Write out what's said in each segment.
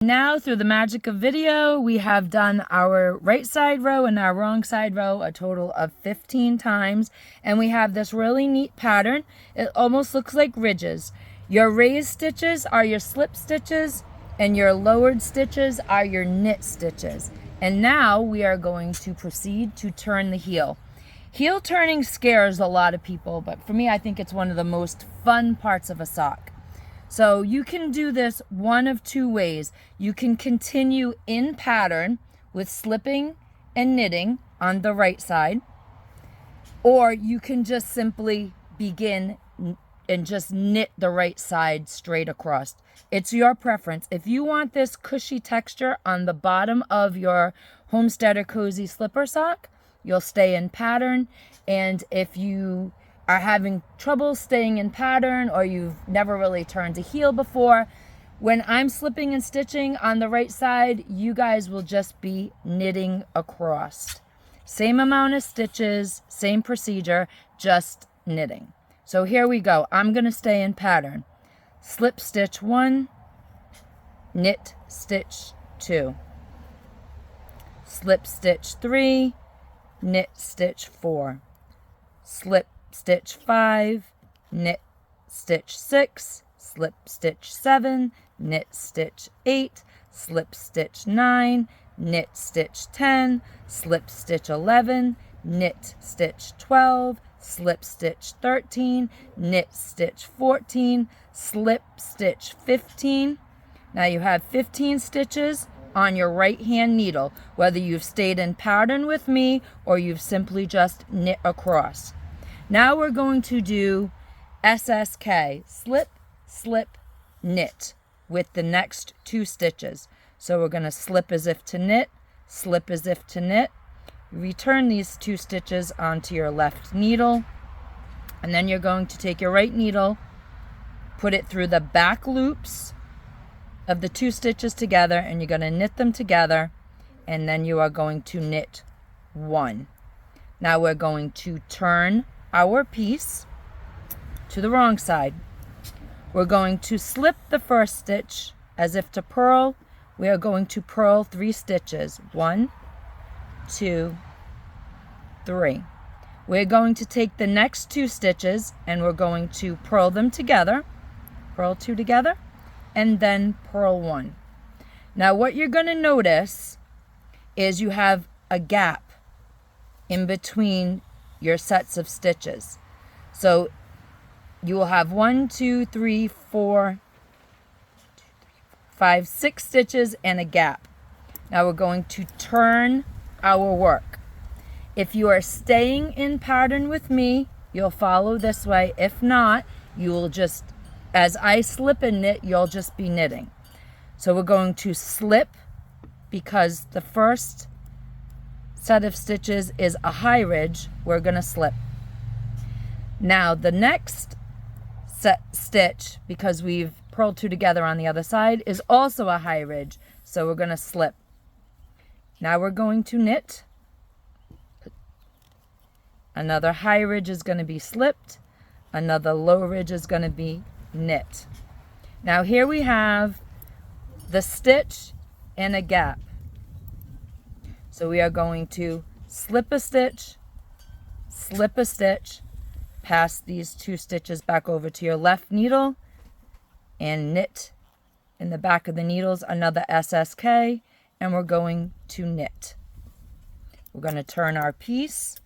Now, through the magic of video, we have done our right side row and our wrong side row a total of 15 times. And we have this really neat pattern. It almost looks like ridges. Your raised stitches are your slip stitches, and your lowered stitches are your knit stitches. And now we are going to proceed to turn the heel. Heel turning scares a lot of people, but for me, I think it's one of the most fun parts of a sock. So you can do this one of two ways. You can continue in pattern with slipping and knitting on the right side, or you can just simply begin and just knit the right side straight across. It's your preference. If you want this cushy texture on the bottom of your Homesteader Cozy slipper sock, you'll stay in pattern. And if you are having trouble staying in pattern, or you've never really turned a heel before, when I'm slipping and stitching on the right side, you guys will just be knitting across. Same amount of stitches, same procedure, just knitting. So here we go. I'm going to stay in pattern. Slip stitch 1, knit stitch 2. Slip stitch 3, knit stitch 4. Slip stitch 5, knit stitch 6, slip stitch 7, knit stitch 8, slip stitch 9, knit stitch 10, slip stitch 11, knit stitch 12, slip stitch 13, knit stitch 14, slip stitch 15. Now you have 15 stitches on your right hand needle, whether you've stayed in pattern with me or you've simply just knit across. Now we're going to do SSK, slip, slip, knit, with the next 2 stitches. So we're going to slip as if to knit, slip as if to knit. Return these 2 stitches onto your left needle, and then you're going to take your right needle, put it through the back loops of the 2 stitches together, and you're going to knit them together, and then you are going to knit 1. Now we're going to turn our piece to the wrong side. We're going to slip the first stitch as if to purl. We are going to purl 3 stitches. 1, 2, 3. We're going to take the next 2 stitches and we're going to purl them together. Purl 2 together and then purl 1. Now what you're going to notice is you have a gap in between your sets of stitches. So you will have 1, 2, 3, 4, 5, 6 stitches and a gap. Now we're going to turn our work. If you are staying in pattern with me, you'll follow this way. If not, you will just, as I slip and knit, you'll just be knitting. So we're going to slip because the first set of stitches is a high ridge. We're going to slip. Now the next stitch, because we've purled 2 together on the other side, is also a high ridge. So we're going to slip. Now we're going to knit. Another high ridge is going to be slipped. Another low ridge is going to be knit. Now here we have the stitch and a gap. So we are going to slip a stitch, pass these 2 stitches back over to your left needle, and knit in the back of the needles another SSK, and we're going to knit. We're going to turn our piece,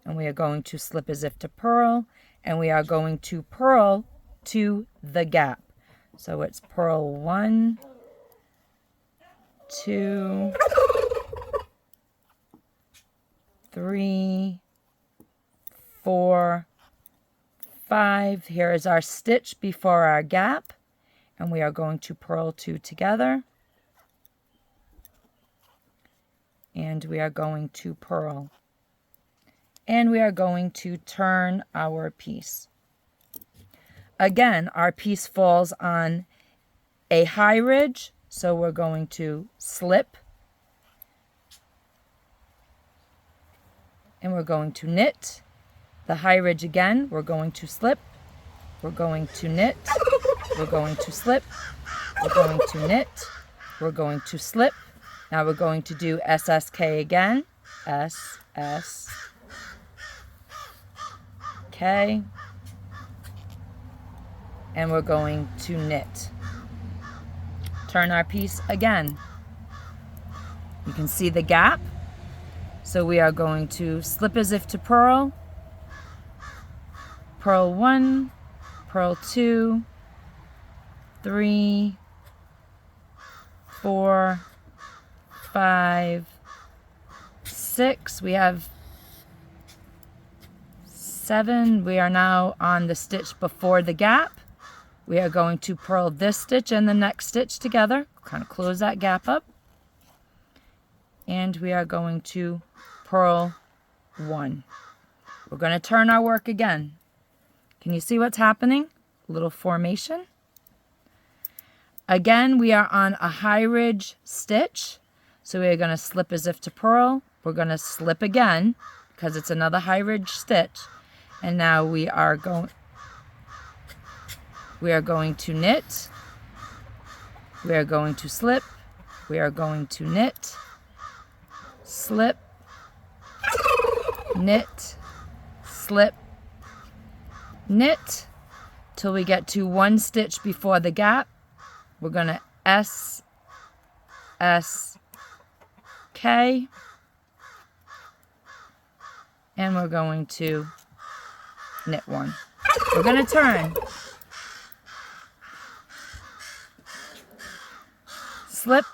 and we are going to slip as if to purl, and we are going to purl to the gap. So it's purl 1, 2, 3, 4, 5. Here is our stitch before our gap, and we are going to purl 2 together, and we are going to purl, and we are going to turn our piece. Again, our piece falls on a high ridge, so we're going to slip, and we're going to knit. The high ridge again, we're going to slip, we're going to knit, we're going to slip, we're going to knit, we're going to slip. Now we're going to do SSK again. SSK. And we're going to knit. Turn our piece again. You can see the gap. So we are going to slip as if to purl. Purl 1, purl 2, 3, 4, 5, 6. We have 7. We are now on the stitch before the gap. We are going to purl this stitch and the next stitch together. Kind of close that gap up. And we are going to purl 1. We're going to turn our work again. Can you see what's happening? A little formation. Again, we are on a high ridge stitch. So we are going to slip as if to purl. We're going to slip again because it's another high ridge stitch. And now we are going to knit. We are going to slip. We are going to knit, slip, knit, slip, knit till we get to one stitch before the gap. We're going to S, S, K, and we're going to knit 1. We're going to turn. Slip,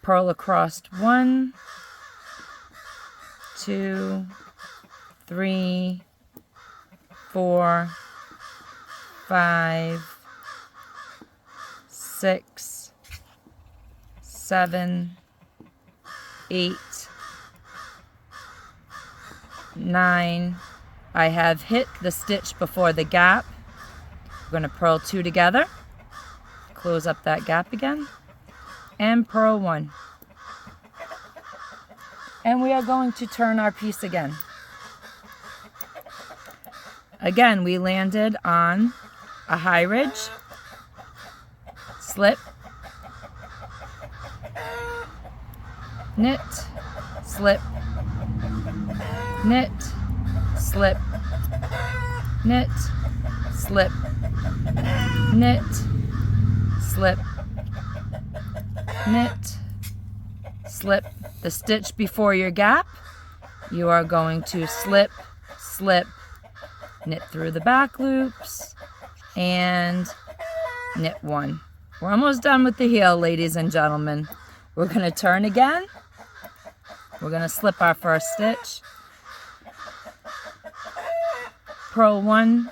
purl across 1, 2, 3, 4, 5, 6, 7, 8, 9. I have hit the stitch before the gap. We're going to purl 2 together. Close up that gap again and purl 1. And we are going to turn our piece again. Again, we landed on a high ridge, slip, knit, slip, knit, slip, knit, slip, knit, slip, knit, slip. The stitch before your gap, you are going to slip, slip, knit through the back loops, and knit 1. We're almost done with the heel, ladies and gentlemen. We're going to turn again. We're going to slip our first stitch, purl 1,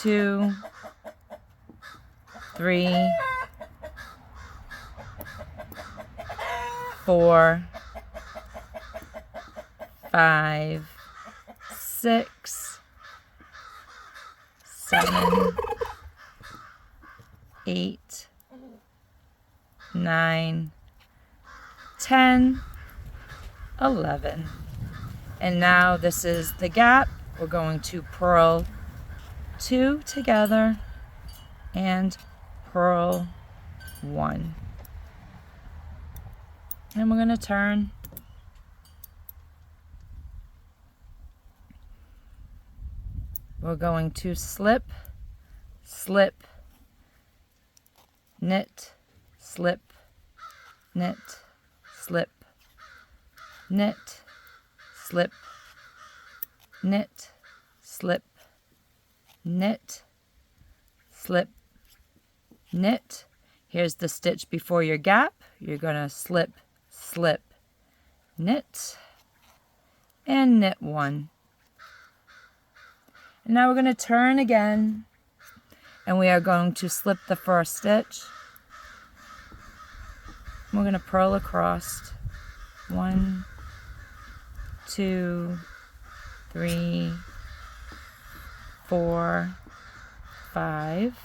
2, 3, 4, 5, 6, 7, 8, 9, 10, 11. And now this is the gap. We're going to purl 2 together and purl 1. And we're going to turn. We're going to slip, slip, knit, slip, knit, slip, knit, slip, knit, slip, knit, slip, knit. Here's the stitch before your gap. You're going to slip, slip, knit, and knit 1. And now we're going to turn again, and we are going to slip the first stitch. We're going to purl across 1, 2, 3, 4, 5,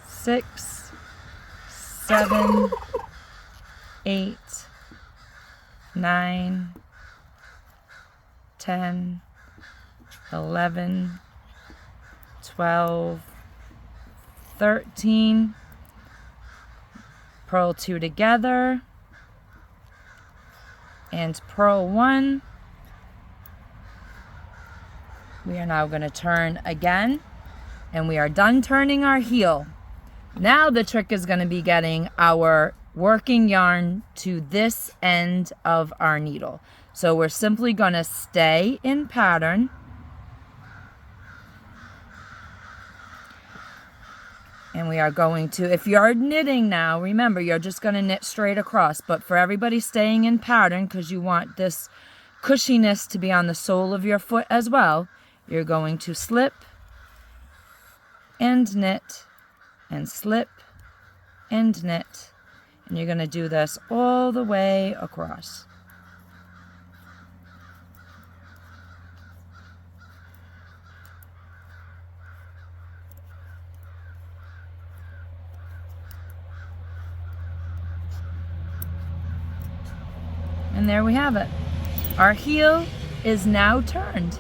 6, 7, 8, 9, 10, 11, 12, 13, purl 2 together, and purl 1. We are now going to turn again, and we are done turning our heel. Now the trick is going to be getting our working yarn to this end of our needle. So we're simply going to stay in pattern, and we are going to, if you're knitting now, remember you're just going to knit straight across, but for everybody staying in pattern, because you want this cushiness to be on the sole of your foot as well, you're going to slip and knit and slip and knit, and you're going to do this all the way across. And there we have it. Our heel is now turned.